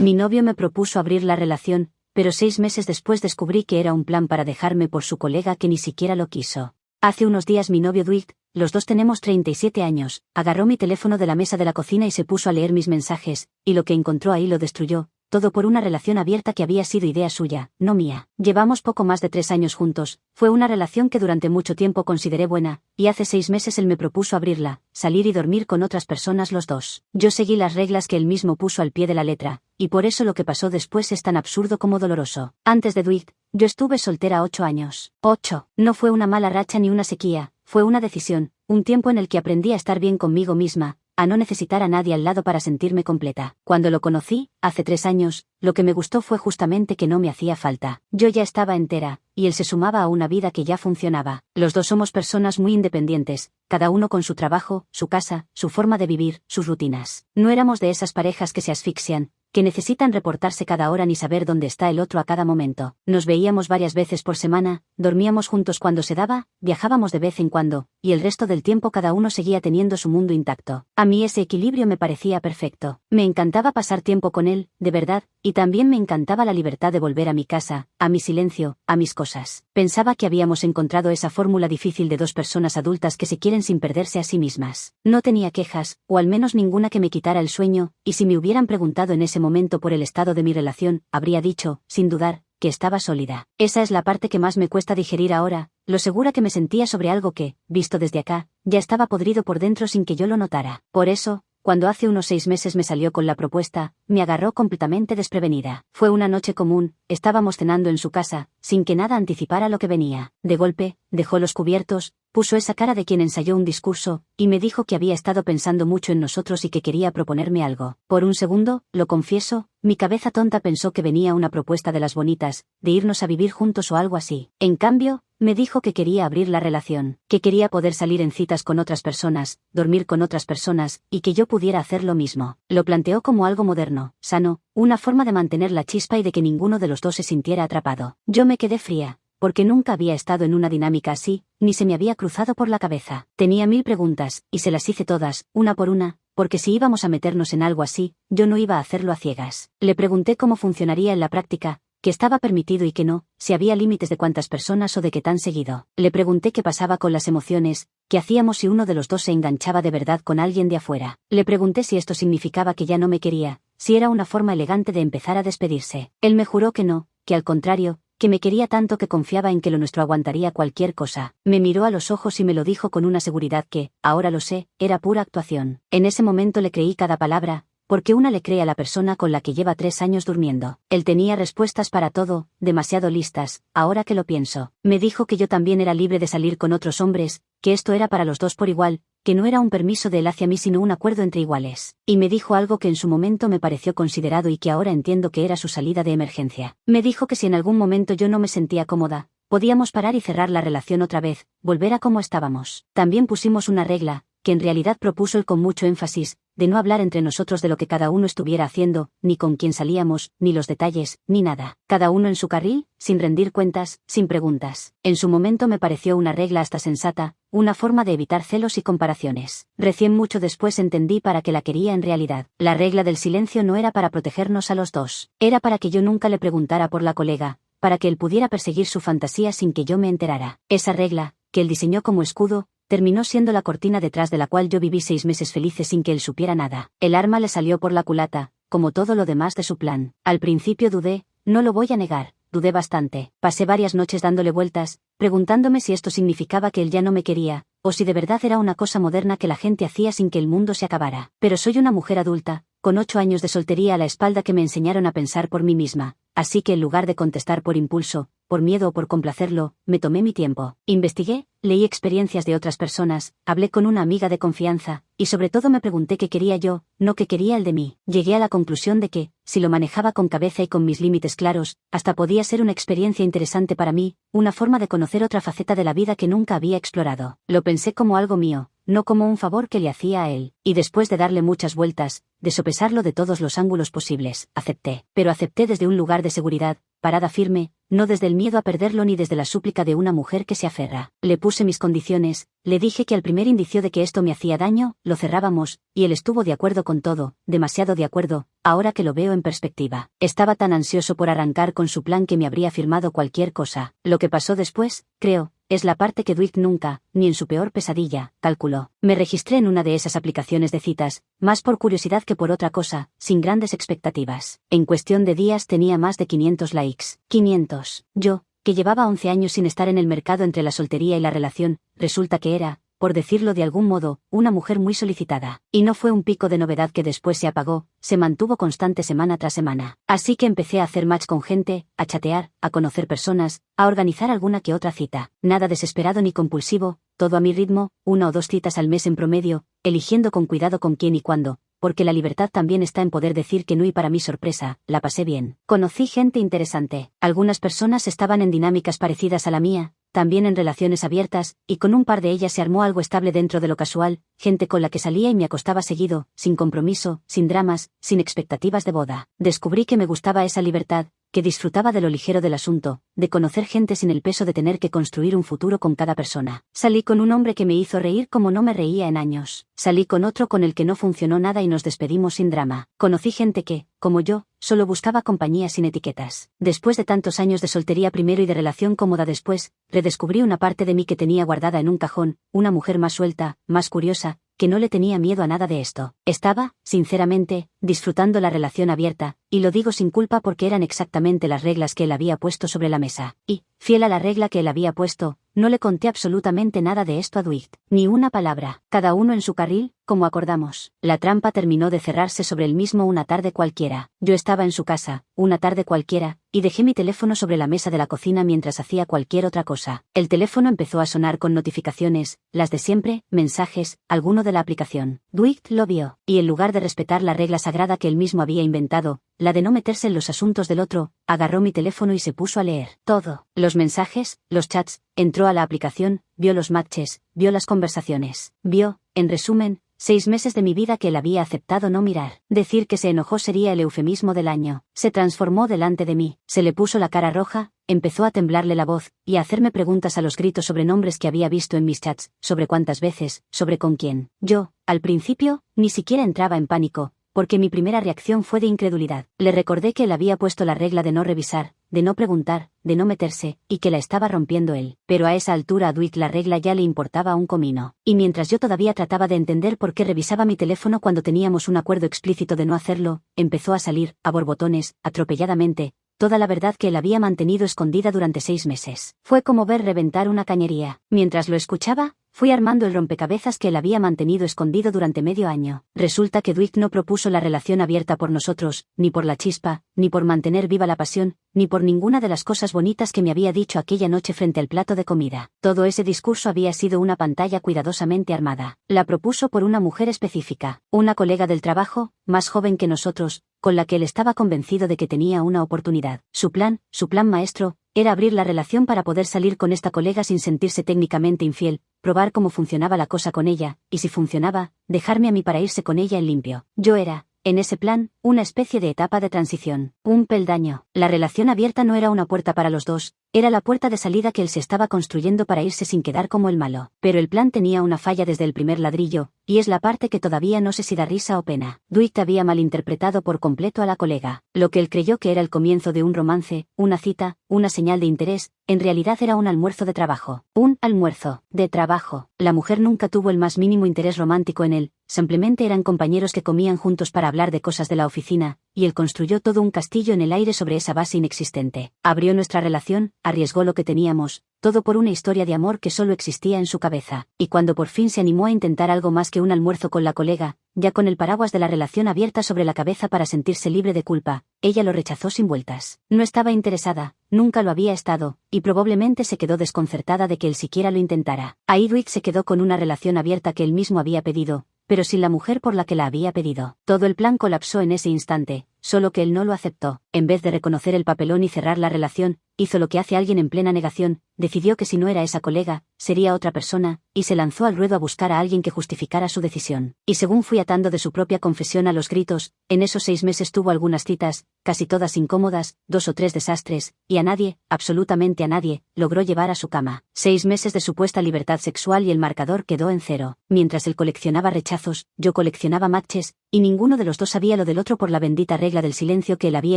Mi novio me propuso abrir la relación, pero 6 meses después descubrí que era un plan para dejarme por su colega que ni siquiera lo quiso. Hace unos días mi novio Dwight, los dos tenemos 37 años, agarró mi teléfono de la mesa de la cocina y se puso a leer mis mensajes, y lo que encontró ahí lo destruyó. Todo por una relación abierta que había sido idea suya, no mía. Llevamos poco más de 3 años juntos, fue una relación que durante mucho tiempo consideré buena, y hace 6 meses él me propuso abrirla, salir y dormir con otras personas los dos. Yo seguí las reglas que él mismo puso al pie de la letra, y por eso lo que pasó después es tan absurdo como doloroso. Antes de Dwight, yo estuve soltera 8 años. 8. No fue una mala racha ni una sequía, fue una decisión, un tiempo en el que aprendí a estar bien conmigo misma, a no necesitar a nadie al lado para sentirme completa. Cuando lo conocí, hace 3 años, lo que me gustó fue justamente que no me hacía falta. Yo ya estaba entera, y él se sumaba a una vida que ya funcionaba. Los dos somos personas muy independientes, cada uno con su trabajo, su casa, su forma de vivir, sus rutinas. No éramos de esas parejas que se asfixian, que necesitan reportarse cada hora ni saber dónde está el otro a cada momento. Nos veíamos varias veces por semana, dormíamos juntos cuando se daba, viajábamos de vez en cuando, y el resto del tiempo cada uno seguía teniendo su mundo intacto. A mí ese equilibrio me parecía perfecto. Me encantaba pasar tiempo con él, de verdad, y también me encantaba la libertad de volver a mi casa, a mi silencio, a mis cosas. Pensaba que habíamos encontrado esa fórmula difícil de dos personas adultas que se quieren sin perderse a sí mismas. No tenía quejas, o al menos ninguna que me quitara el sueño, y si me hubieran preguntado en ese momento por el estado de mi relación, habría dicho, sin dudar, que estaba sólida. Esa es la parte que más me cuesta digerir ahora, lo segura que me sentía sobre algo que, visto desde acá, ya estaba podrido por dentro sin que yo lo notara. Por eso, cuando hace unos 6 meses me salió con la propuesta, me agarró completamente desprevenida. Fue una noche común, estábamos cenando en su casa, sin que nada anticipara lo que venía. De golpe, dejó los cubiertos, puso esa cara de quien ensayó un discurso, y me dijo que había estado pensando mucho en nosotros y que quería proponerme algo. Por un segundo, lo confieso, mi cabeza tonta pensó que venía una propuesta de las bonitas, de irnos a vivir juntos o algo así. En cambio, me dijo que quería abrir la relación, que quería poder salir en citas con otras personas, dormir con otras personas, y que yo pudiera hacer lo mismo. Lo planteó como algo moderno, sano, una forma de mantener la chispa y de que ninguno de los dos se sintiera atrapado. Yo me quedé fría, porque nunca había estado en una dinámica así, ni se me había cruzado por la cabeza. Tenía 1000 preguntas, y se las hice todas, una por una, porque si íbamos a meternos en algo así, yo no iba a hacerlo a ciegas. Le pregunté cómo funcionaría en la práctica, que estaba permitido y que no, si había límites de cuántas personas o de qué tan seguido. Le pregunté qué pasaba con las emociones, qué hacíamos si uno de los dos se enganchaba de verdad con alguien de afuera. Le pregunté si esto significaba que ya no me quería, si era una forma elegante de empezar a despedirse. Él me juró que no, que al contrario, que me quería tanto que confiaba en que lo nuestro aguantaría cualquier cosa. Me miró a los ojos y me lo dijo con una seguridad que, ahora lo sé, era pura actuación. En ese momento le creí cada palabra, porque una le cree a la persona con la que lleva 3 años durmiendo. Él tenía respuestas para todo, demasiado listas, ahora que lo pienso. Me dijo que yo también era libre de salir con otros hombres, que esto era para los dos por igual, que no era un permiso de él hacia mí sino un acuerdo entre iguales. Y me dijo algo que en su momento me pareció considerado y que ahora entiendo que era su salida de emergencia. Me dijo que si en algún momento yo no me sentía cómoda, podíamos parar y cerrar la relación otra vez, volver a como estábamos. También pusimos una regla, que en realidad propuso él con mucho énfasis, de no hablar entre nosotros de lo que cada uno estuviera haciendo, ni con quién salíamos, ni los detalles, ni nada. Cada uno en su carril, sin rendir cuentas, sin preguntas. En su momento me pareció una regla hasta sensata, una forma de evitar celos y comparaciones. Recién mucho después entendí para qué la quería en realidad. La regla del silencio no era para protegernos a los dos. Era para que yo nunca le preguntara por la colega, para que él pudiera perseguir su fantasía sin que yo me enterara. Esa regla, que él diseñó como escudo, terminó siendo la cortina detrás de la cual yo viví 6 meses felices sin que él supiera nada. El arma le salió por la culata, como todo lo demás de su plan. Al principio dudé, no lo voy a negar, dudé bastante. Pasé varias noches dándole vueltas, preguntándome si esto significaba que él ya no me quería, o si de verdad era una cosa moderna que la gente hacía sin que el mundo se acabara. Pero soy una mujer adulta, con 8 años de soltería a la espalda que me enseñaron a pensar por mí misma, así que en lugar de contestar por impulso, por miedo o por complacerlo, me tomé mi tiempo. Investigué, leí experiencias de otras personas, hablé con una amiga de confianza, y sobre todo me pregunté qué quería yo, no qué quería él de mí. Llegué a la conclusión de que, si lo manejaba con cabeza y con mis límites claros, hasta podía ser una experiencia interesante para mí, una forma de conocer otra faceta de la vida que nunca había explorado. Lo pensé como algo mío, no como un favor que le hacía a él, y después de darle muchas vueltas, de sopesarlo de todos los ángulos posibles, acepté. Pero acepté desde un lugar de seguridad, parada firme, no desde el miedo a perderlo ni desde la súplica de una mujer que se aferra. Le puse mis condiciones, le dije que al primer indicio de que esto me hacía daño, lo cerrábamos, y él estuvo de acuerdo con todo, demasiado de acuerdo, ahora que lo veo en perspectiva. Estaba tan ansioso por arrancar con su plan que me habría firmado cualquier cosa. Lo que pasó después, creo, es la parte que Dwight nunca, ni en su peor pesadilla, calculó. Me registré en una de esas aplicaciones de citas, más por curiosidad que por otra cosa, sin grandes expectativas. En cuestión de días tenía más de 500 likes. 500. Yo, que llevaba 11 años sin estar en el mercado entre la soltería y la relación, resulta que era, por decirlo de algún modo, una mujer muy solicitada. Y no fue un pico de novedad que después se apagó, se mantuvo constante semana tras semana. Así que empecé a hacer match con gente, a chatear, a conocer personas, a organizar alguna que otra cita. Nada desesperado ni compulsivo, todo a mi ritmo, 1 o 2 citas al mes en promedio, eligiendo con cuidado con quién y cuándo, porque la libertad también está en poder decir que no, y para mi sorpresa, la pasé bien. Conocí gente interesante. Algunas personas estaban en dinámicas parecidas a la mía, también en relaciones abiertas, y con un par de ellas se armó algo estable dentro de lo casual, gente con la que salía y me acostaba seguido, sin compromiso, sin dramas, sin expectativas de boda. Descubrí que me gustaba esa libertad, que disfrutaba de lo ligero del asunto, de conocer gente sin el peso de tener que construir un futuro con cada persona. Salí con un hombre que me hizo reír como no me reía en años. Salí con otro con el que no funcionó nada y nos despedimos sin drama. Conocí gente que, como yo, solo buscaba compañía sin etiquetas. Después de tantos años de soltería primero y de relación cómoda después, redescubrí una parte de mí que tenía guardada en un cajón, una mujer más suelta, más curiosa, que no le tenía miedo a nada de esto. Estaba, sinceramente, disfrutando la relación abierta, y lo digo sin culpa porque eran exactamente las reglas que él había puesto sobre la mesa. Y, fiel a la regla que él había puesto, no le conté absolutamente nada de esto a Dwight. Ni una palabra. Cada uno en su carril, como acordamos. La trampa terminó de cerrarse sobre él mismo una tarde cualquiera. Yo estaba en su casa, una tarde cualquiera, y dejé mi teléfono sobre la mesa de la cocina mientras hacía cualquier otra cosa. El teléfono empezó a sonar con notificaciones, las de siempre, mensajes, alguno de la aplicación. Dwight lo vio, y en lugar de respetar la regla sagrada que él mismo había inventado, la de no meterse en los asuntos del otro, agarró mi teléfono y se puso a leer todo. Los mensajes, los chats, entró a la aplicación, vio los matches, vio las conversaciones, vio, en resumen, 6 meses de mi vida que él había aceptado no mirar. Decir que se enojó sería el eufemismo del año. Se transformó delante de mí, se le puso la cara roja, empezó a temblarle la voz, y a hacerme preguntas a los gritos sobre nombres que había visto en mis chats, sobre cuántas veces, sobre con quién. Yo, al principio, ni siquiera entraba en pánico, porque mi primera reacción fue de incredulidad. Le recordé que él había puesto la regla de no revisar, de no preguntar, de no meterse, y que la estaba rompiendo él. Pero a esa altura a Dwight la regla ya le importaba un comino. Y mientras yo todavía trataba de entender por qué revisaba mi teléfono cuando teníamos un acuerdo explícito de no hacerlo, empezó a salir, a borbotones, atropelladamente, toda la verdad que él había mantenido escondida durante 6 meses. Fue como ver reventar una cañería. Mientras lo escuchaba, fui armando el rompecabezas que él había mantenido escondido durante medio año. Resulta que Dwight no propuso la relación abierta por nosotros, ni por la chispa, ni por mantener viva la pasión, ni por ninguna de las cosas bonitas que me había dicho aquella noche frente al plato de comida. Todo ese discurso había sido una pantalla cuidadosamente armada. La propuso por una mujer específica, una colega del trabajo, más joven que nosotros, con la que él estaba convencido de que tenía una oportunidad. Su plan maestro, era abrir la relación para poder salir con esta colega sin sentirse técnicamente infiel, probar cómo funcionaba la cosa con ella, y si funcionaba, dejarme a mí para irse con ella en limpio. Yo era, en ese plan, una especie de etapa de transición, un peldaño. La relación abierta no era una puerta para los dos, era la puerta de salida que él se estaba construyendo para irse sin quedar como el malo. Pero el plan tenía una falla desde el primer ladrillo, y es la parte que todavía no sé si da risa o pena. Dwight había malinterpretado por completo a la colega. Lo que él creyó que era el comienzo de un romance, una cita, una señal de interés, en realidad era un almuerzo de trabajo. Un almuerzo de trabajo. La mujer nunca tuvo el más mínimo interés romántico en él, simplemente eran compañeros que comían juntos para hablar de cosas de la oficina, y él construyó todo un castillo en el aire sobre esa base inexistente. Abrió nuestra relación, arriesgó lo que teníamos, todo por una historia de amor que solo existía en su cabeza. Y cuando por fin se animó a intentar algo más que un almuerzo con la colega, ya con el paraguas de la relación abierta sobre la cabeza para sentirse libre de culpa, ella lo rechazó sin vueltas. No estaba interesada, nunca lo había estado, y probablemente se quedó desconcertada de que él siquiera lo intentara. Ahí Dwight se quedó con una relación abierta que él mismo había pedido, pero sin la mujer por la que la había pedido. Todo el plan colapsó en ese instante, solo que él no lo aceptó. en vez de reconocer el papelón y cerrar la relación, hizo lo que hace alguien en plena negación, decidió que si no era esa colega, sería otra persona, y se lanzó al ruedo a buscar a alguien que justificara su decisión. Y según fui atando de su propia confesión a los gritos, en esos 6 meses tuvo algunas citas, casi todas incómodas, 2 o 3 desastres, y a nadie, absolutamente a nadie, logró llevar a su cama. 6 meses de supuesta libertad sexual y el marcador quedó en 0. Mientras él coleccionaba rechazos, yo coleccionaba matches, y ninguno de los dos sabía lo del otro por la bendita regla del silencio que él había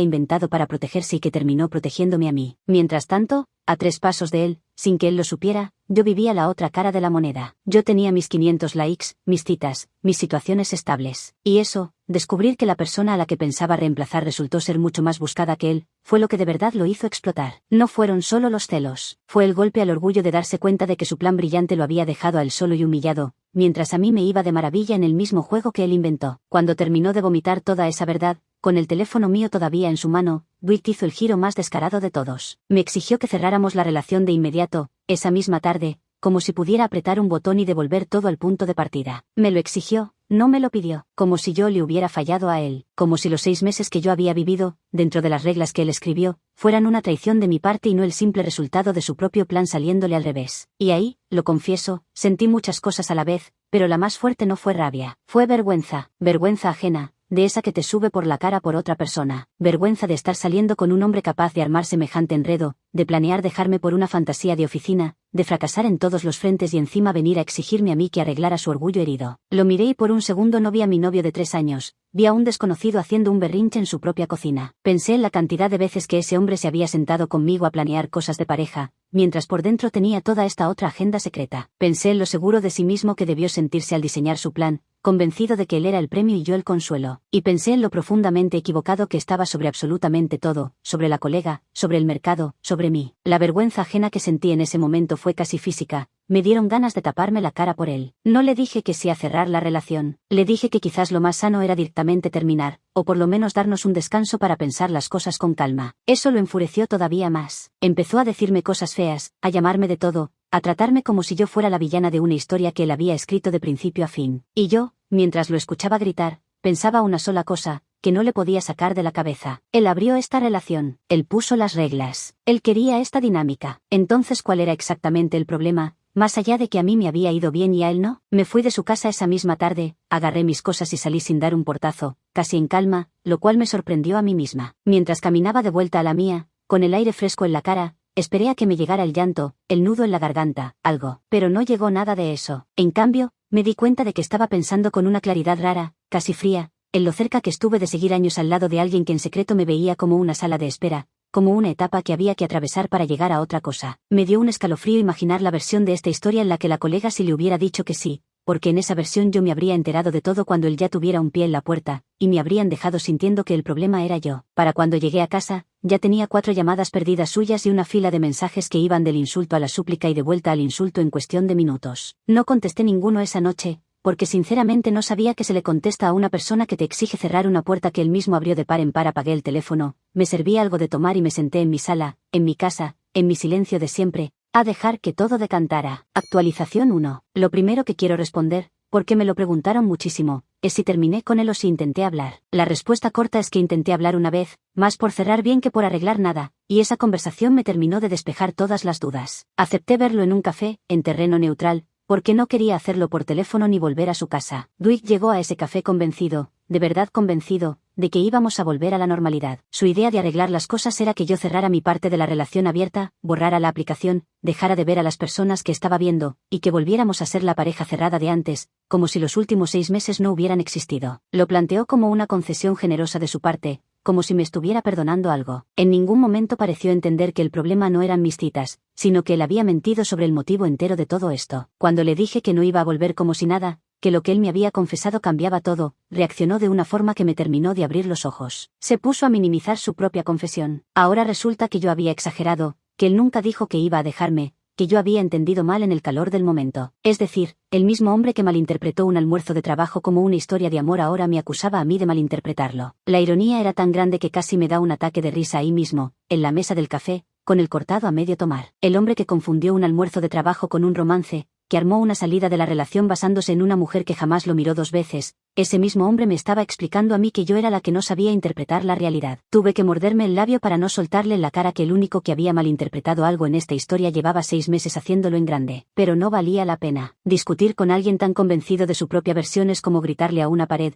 inventado para protegerse y que terminó protegiéndome a mí. Mientras tanto, a 3 pasos de él, sin que él lo supiera, yo vivía la otra cara de la moneda. Yo tenía mis 500 likes, mis citas, mis situaciones estables. Y eso, descubrir que la persona a la que pensaba reemplazar resultó ser mucho más buscada que él, fue lo que de verdad lo hizo explotar. No fueron solo los celos. Fue el golpe al orgullo de darse cuenta de que su plan brillante lo había dejado a él solo y humillado, mientras a mí me iba de maravilla en el mismo juego que él inventó. Cuando terminó de vomitar toda esa verdad, con el teléfono mío todavía en su mano, Dwight hizo el giro más descarado de todos. Me exigió que cerráramos la relación de inmediato, esa misma tarde, como si pudiera apretar un botón y devolver todo al punto de partida. Me lo exigió, no me lo pidió, como si yo le hubiera fallado a él, como si los 6 meses que yo había vivido, dentro de las reglas que él escribió, fueran una traición de mi parte y no el simple resultado de su propio plan saliéndole al revés. Y ahí, lo confieso, sentí muchas cosas a la vez, pero la más fuerte no fue rabia, fue vergüenza, vergüenza ajena, de esa que te sube por la cara por otra persona, vergüenza de estar saliendo con un hombre capaz de armar semejante enredo, de planear dejarme por una fantasía de oficina, de fracasar en todos los frentes y encima venir a exigirme a mí que arreglara su orgullo herido. Lo miré y por un segundo no vi a mi novio de 3 años, vi a un desconocido haciendo un berrinche en su propia cocina. Pensé en la cantidad de veces que ese hombre se había sentado conmigo a planear cosas de pareja, mientras por dentro tenía toda esta otra agenda secreta. Pensé en lo seguro de sí mismo que debió sentirse al diseñar su plan, convencido de que él era el premio y yo el consuelo. Y pensé en lo profundamente equivocado que estaba sobre absolutamente todo, sobre la colega, sobre el mercado, sobre mí. La vergüenza ajena que sentí en ese momento fue casi física, me dieron ganas de taparme la cara por él. No le dije que sí a cerrar la relación, le dije que quizás lo más sano era directamente terminar, o por lo menos darnos un descanso para pensar las cosas con calma. Eso lo enfureció todavía más. Empezó a decirme cosas feas, a llamarme de todo, a tratarme como si yo fuera la villana de una historia que él había escrito de principio a fin. Y yo, mientras lo escuchaba gritar, pensaba una sola cosa, que no le podía sacar de la cabeza. Él abrió esta relación, él puso las reglas, él quería esta dinámica. Entonces, ¿cuál era exactamente el problema? Más allá de que a mí me había ido bien y a él no, me fui de su casa esa misma tarde, agarré mis cosas y salí sin dar un portazo, casi en calma, lo cual me sorprendió a mí misma. Mientras caminaba de vuelta a la mía, con el aire fresco en la cara, esperé a que me llegara el llanto, el nudo en la garganta, algo. Pero no llegó nada de eso. En cambio, me di cuenta de que estaba pensando con una claridad rara, casi fría, en lo cerca que estuve de seguir años al lado de alguien que en secreto me veía como una sala de espera, como una etapa que había que atravesar para llegar a otra cosa. Me dio un escalofrío imaginar la versión de esta historia en la que la colega sí le hubiera dicho que sí, porque en esa versión yo me habría enterado de todo cuando él ya tuviera un pie en la puerta, y me habrían dejado sintiendo que el problema era yo. Para cuando llegué a casa, ya tenía 4 llamadas perdidas suyas y una fila de mensajes que iban del insulto a la súplica y de vuelta al insulto en cuestión de minutos. No contesté ninguno esa noche, porque sinceramente no sabía que se le contesta a una persona que te exige cerrar una puerta que él mismo abrió de par en par. Apagué el teléfono, me serví algo de tomar y me senté en mi sala, en mi casa, en mi silencio de siempre, a dejar que todo decantara. Actualización 1. Lo primero que quiero responder, porque me lo preguntaron muchísimo, es si terminé con él o si intenté hablar. La respuesta corta es que intenté hablar una vez, más por cerrar bien que por arreglar nada, y esa conversación me terminó de despejar todas las dudas. Acepté verlo en un café, en terreno neutral, porque no quería hacerlo por teléfono ni volver a su casa. Dwight llegó a ese café convencido, de verdad convencido, de que íbamos a volver a la normalidad. Su idea de arreglar las cosas era que yo cerrara mi parte de la relación abierta, borrara la aplicación, dejara de ver a las personas que estaba viendo, y que volviéramos a ser la pareja cerrada de antes, como si los últimos 6 meses no hubieran existido. Lo planteó como una concesión generosa de su parte, como si me estuviera perdonando algo. En ningún momento pareció entender que el problema no eran mis citas, sino que él había mentido sobre el motivo entero de todo esto. Cuando le dije que no iba a volver como si nada, que lo que él me había confesado cambiaba todo, reaccionó de una forma que me terminó de abrir los ojos. Se puso a minimizar su propia confesión. Ahora resulta que yo había exagerado, que él nunca dijo que iba a dejarme, que yo había entendido mal en el calor del momento. Es decir, el mismo hombre que malinterpretó un almuerzo de trabajo como una historia de amor ahora me acusaba a mí de malinterpretarlo. La ironía era tan grande que casi me da un ataque de risa ahí mismo, en la mesa del café, con el cortado a medio tomar. El hombre que confundió un almuerzo de trabajo con un romance, que armó una salida de la relación basándose en una mujer que jamás lo miró 2 veces, ese mismo hombre me estaba explicando a mí que yo era la que no sabía interpretar la realidad. Tuve que morderme el labio para no soltarle en la cara que el único que había malinterpretado algo en esta historia llevaba 6 meses haciéndolo en grande. Pero no valía la pena. Discutir con alguien tan convencido de su propia versión es como gritarle a una pared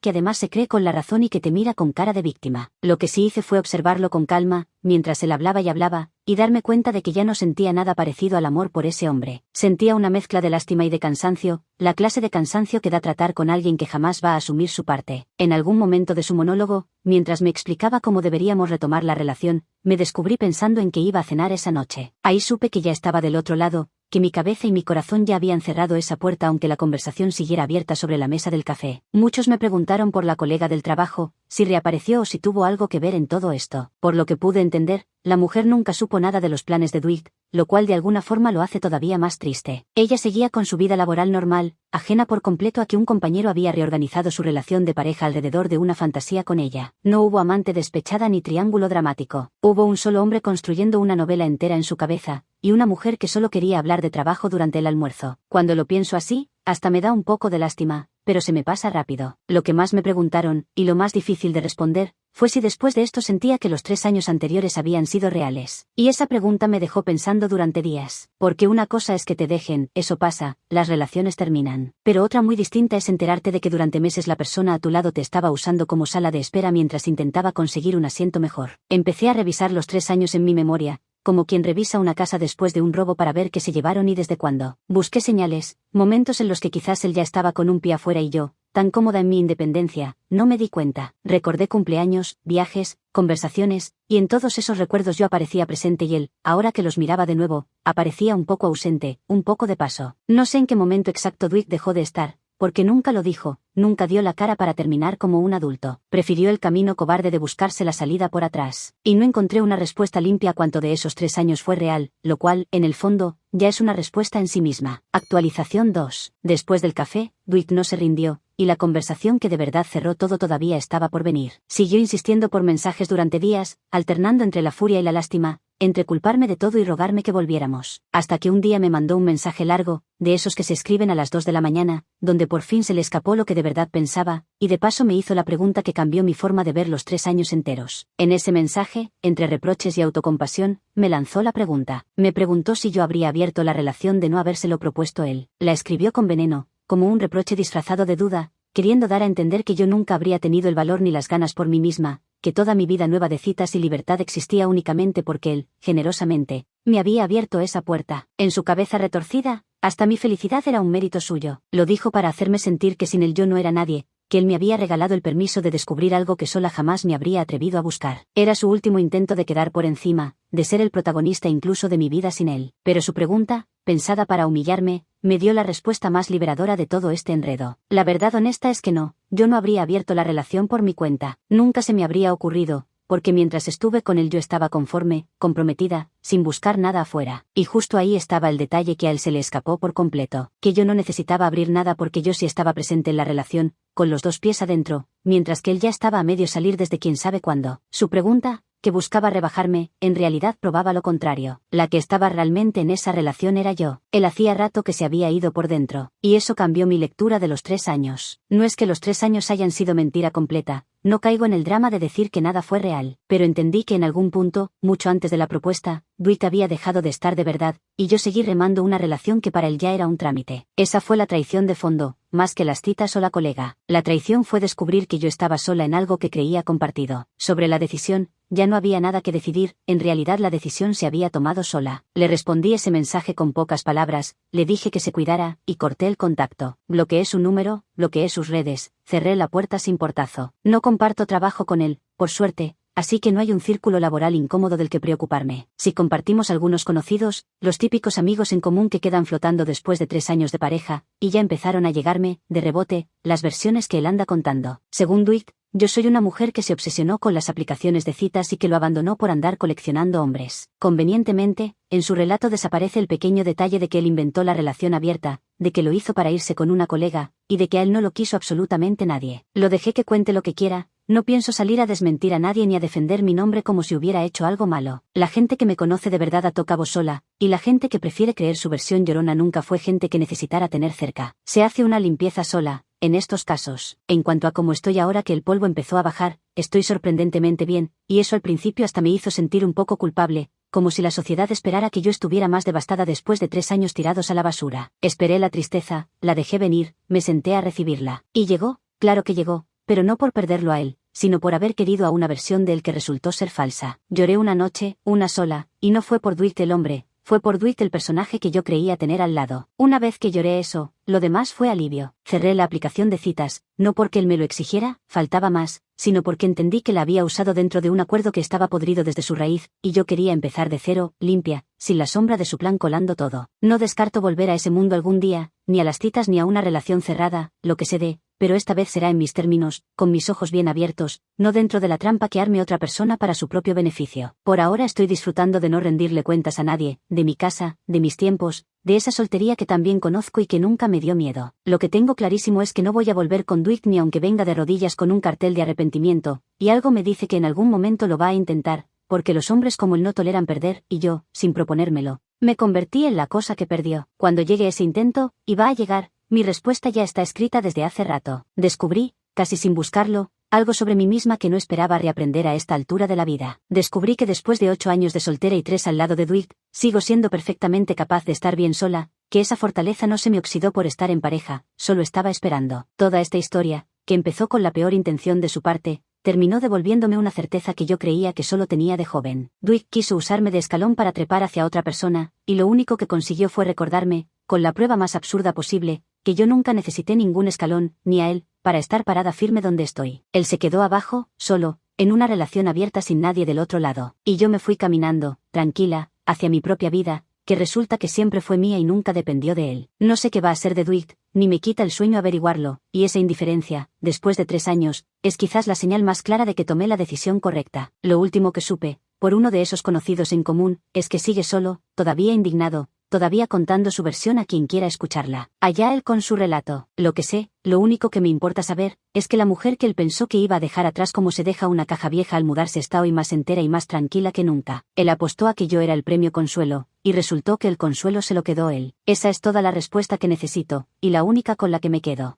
que además se cree con la razón y que te mira con cara de víctima. Lo que sí hice fue observarlo con calma, mientras él hablaba y hablaba, y darme cuenta de que ya no sentía nada parecido al amor por ese hombre. Sentía una mezcla de lástima y de cansancio, la clase de cansancio que da tratar con alguien que jamás va a asumir su parte. En algún momento de su monólogo, mientras me explicaba cómo deberíamos retomar la relación, me descubrí pensando en que iba a cenar esa noche. Ahí supe que ya estaba del otro lado, que mi cabeza y mi corazón ya habían cerrado esa puerta aunque la conversación siguiera abierta sobre la mesa del café. Muchos me preguntaron por la colega del trabajo, si reapareció o si tuvo algo que ver en todo esto. Por lo que pude entender, la mujer nunca supo nada de los planes de Dwight, lo cual de alguna forma lo hace todavía más triste. Ella seguía con su vida laboral normal, ajena por completo a que un compañero había reorganizado su relación de pareja alrededor de una fantasía con ella. No hubo amante despechada ni triángulo dramático. Hubo un solo hombre construyendo una novela entera en su cabeza, y una mujer que solo quería hablar de trabajo durante el almuerzo. Cuando lo pienso así, hasta me da un poco de lástima, pero se me pasa rápido. Lo que más me preguntaron, y lo más difícil de responder, fue si después de esto sentía que los 3 años anteriores habían sido reales. Y esa pregunta me dejó pensando durante días. Porque una cosa es que te dejen, eso pasa, las relaciones terminan. Pero otra muy distinta es enterarte de que durante meses la persona a tu lado te estaba usando como sala de espera mientras intentaba conseguir un asiento mejor. Empecé a revisar los 3 años en mi memoria, como quien revisa una casa después de un robo para ver qué se llevaron y desde cuándo. Busqué señales, momentos en los que quizás él ya estaba con un pie afuera y yo, tan cómoda en mi independencia, no me di cuenta. Recordé cumpleaños, viajes, conversaciones, y en todos esos recuerdos yo aparecía presente y él, ahora que los miraba de nuevo, aparecía un poco ausente, un poco de paso. No sé en qué momento exacto Dwight dejó de estar, porque nunca lo dijo, nunca dio la cara para terminar como un adulto. Prefirió el camino cobarde de buscarse la salida por atrás. Y no encontré una respuesta limpia a cuánto de esos 3 años fue real, lo cual, en el fondo, ya es una respuesta en sí misma. Actualización 2. Después del café, Dwight no se rindió, y la conversación que de verdad cerró todo todavía estaba por venir. Siguió insistiendo por mensajes durante días, alternando entre la furia y la lástima, entre culparme de todo y rogarme que volviéramos. Hasta que un día me mandó un mensaje largo, de esos que se escriben a las 2 de la mañana, donde por fin se le escapó lo que de verdad pensaba, y de paso me hizo la pregunta que cambió mi forma de ver los 3 años enteros. En ese mensaje, entre reproches y autocompasión, me lanzó la pregunta. Me preguntó si yo habría abierto la relación de no habérselo propuesto él. La escribió con veneno, como un reproche disfrazado de duda, queriendo dar a entender que yo nunca habría tenido el valor ni las ganas por mí misma, que toda mi vida nueva de citas y libertad existía únicamente porque él, generosamente, me había abierto esa puerta. En su cabeza retorcida, hasta mi felicidad era un mérito suyo. Lo dijo para hacerme sentir que sin él yo no era nadie, que él me había regalado el permiso de descubrir algo que sola jamás me habría atrevido a buscar. Era su último intento de quedar por encima, de ser el protagonista incluso de mi vida sin él. Pero su pregunta, pensada para humillarme, me dio la respuesta más liberadora de todo este enredo. La verdad honesta es que no, yo no habría abierto la relación por mi cuenta. Nunca se me habría ocurrido, porque mientras estuve con él yo estaba conforme, comprometida, sin buscar nada afuera. Y justo ahí estaba el detalle que a él se le escapó por completo, que yo no necesitaba abrir nada porque yo sí estaba presente en la relación, con los 2 pies adentro, mientras que él ya estaba a medio salir desde quién sabe cuándo. Su pregunta, que buscaba rebajarme, en realidad probaba lo contrario. La que estaba realmente en esa relación era yo. Él hacía rato que se había ido por dentro, y eso cambió mi lectura de los 3 años. No es que los 3 años hayan sido mentira completa, no caigo en el drama de decir que nada fue real, pero entendí que en algún punto, mucho antes de la propuesta, Dwight había dejado de estar de verdad, y yo seguí remando una relación que para él ya era un trámite. Esa fue la traición de fondo, más que las citas o la colega. La traición fue descubrir que yo estaba sola en algo que creía compartido. Sobre la decisión, ya no había nada que decidir, en realidad la decisión se había tomado sola. Le respondí ese mensaje con pocas palabras, le dije que se cuidara, y corté el contacto. Bloqueé su número, bloqueé sus redes, cerré la puerta sin portazo. No comparto trabajo con él, por suerte, así que no hay un círculo laboral incómodo del que preocuparme. Si compartimos algunos conocidos, los típicos amigos en común que quedan flotando después de 3 años de pareja, y ya empezaron a llegarme, de rebote, las versiones que él anda contando. Según Dwight, yo soy una mujer que se obsesionó con las aplicaciones de citas y que lo abandonó por andar coleccionando hombres. Convenientemente, en su relato desaparece el pequeño detalle de que él inventó la relación abierta, de que lo hizo para irse con una colega, y de que a él no lo quiso absolutamente nadie. Lo dejé que cuente lo que quiera, no pienso salir a desmentir a nadie ni a defender mi nombre como si hubiera hecho algo malo. La gente que me conoce de verdad ató cabo sola, y la gente que prefiere creer su versión llorona nunca fue gente que necesitara tener cerca. Se hace una limpieza sola, en estos casos. En cuanto a cómo estoy ahora que el polvo empezó a bajar, estoy sorprendentemente bien, y eso al principio hasta me hizo sentir un poco culpable, como si la sociedad esperara que yo estuviera más devastada después de 3 años tirados a la basura. Esperé la tristeza, la dejé venir, me senté a recibirla. Y llegó, claro que llegó, pero no por perderlo a él, sino por haber querido a una versión de él que resultó ser falsa. Lloré una noche, una sola, y no fue por Dwight el hombre, fue por Dwight el personaje que yo creía tener al lado. Una vez que lloré eso, lo demás fue alivio. Cerré la aplicación de citas, no porque él me lo exigiera, faltaba más, sino porque entendí que la había usado dentro de un acuerdo que estaba podrido desde su raíz, y yo quería empezar de cero, limpia, sin la sombra de su plan colando todo. No descarto volver a ese mundo algún día, ni a las citas ni a una relación cerrada, lo que se dé, pero esta vez será en mis términos, con mis ojos bien abiertos, no dentro de la trampa que arme otra persona para su propio beneficio. Por ahora estoy disfrutando de no rendirle cuentas a nadie, de mi casa, de mis tiempos, de esa soltería que también conozco y que nunca me dio miedo. Lo que tengo clarísimo es que no voy a volver con Dwight ni aunque venga de rodillas con un cartel de arrepentimiento, y algo me dice que en algún momento lo va a intentar, porque los hombres como él no toleran perder, y yo, sin proponérmelo, me convertí en la cosa que perdió. Cuando llegue ese intento, y va a llegar, mi respuesta ya está escrita desde hace rato. Descubrí, casi sin buscarlo, algo sobre mí misma que no esperaba reaprender a esta altura de la vida. Descubrí que después de 8 años de soltera y 3 al lado de Dwight, sigo siendo perfectamente capaz de estar bien sola, que esa fortaleza no se me oxidó por estar en pareja, solo estaba esperando. Toda esta historia, que empezó con la peor intención de su parte, terminó devolviéndome una certeza que yo creía que solo tenía de joven. Dwight quiso usarme de escalón para trepar hacia otra persona, y lo único que consiguió fue recordarme, con la prueba más absurda posible, que yo nunca necesité ningún escalón, ni a él, para estar parada firme donde estoy. Él se quedó abajo, solo, en una relación abierta sin nadie del otro lado. Y yo me fui caminando, tranquila, hacia mi propia vida, que resulta que siempre fue mía y nunca dependió de él. No sé qué va a ser de Dwight, ni me quita el sueño averiguarlo, y esa indiferencia, después de 3 años, es quizás la señal más clara de que tomé la decisión correcta. Lo último que supe, por uno de esos conocidos en común, es que sigue solo, todavía indignado, todavía contando su versión a quien quiera escucharla. Allá él con su relato. Lo que sé, lo único que me importa saber, es que la mujer que él pensó que iba a dejar atrás como se deja una caja vieja al mudarse está hoy más entera y más tranquila que nunca. Él apostó a que yo era el premio consuelo, y resultó que el consuelo se lo quedó él. Esa es toda la respuesta que necesito, y la única con la que me quedo.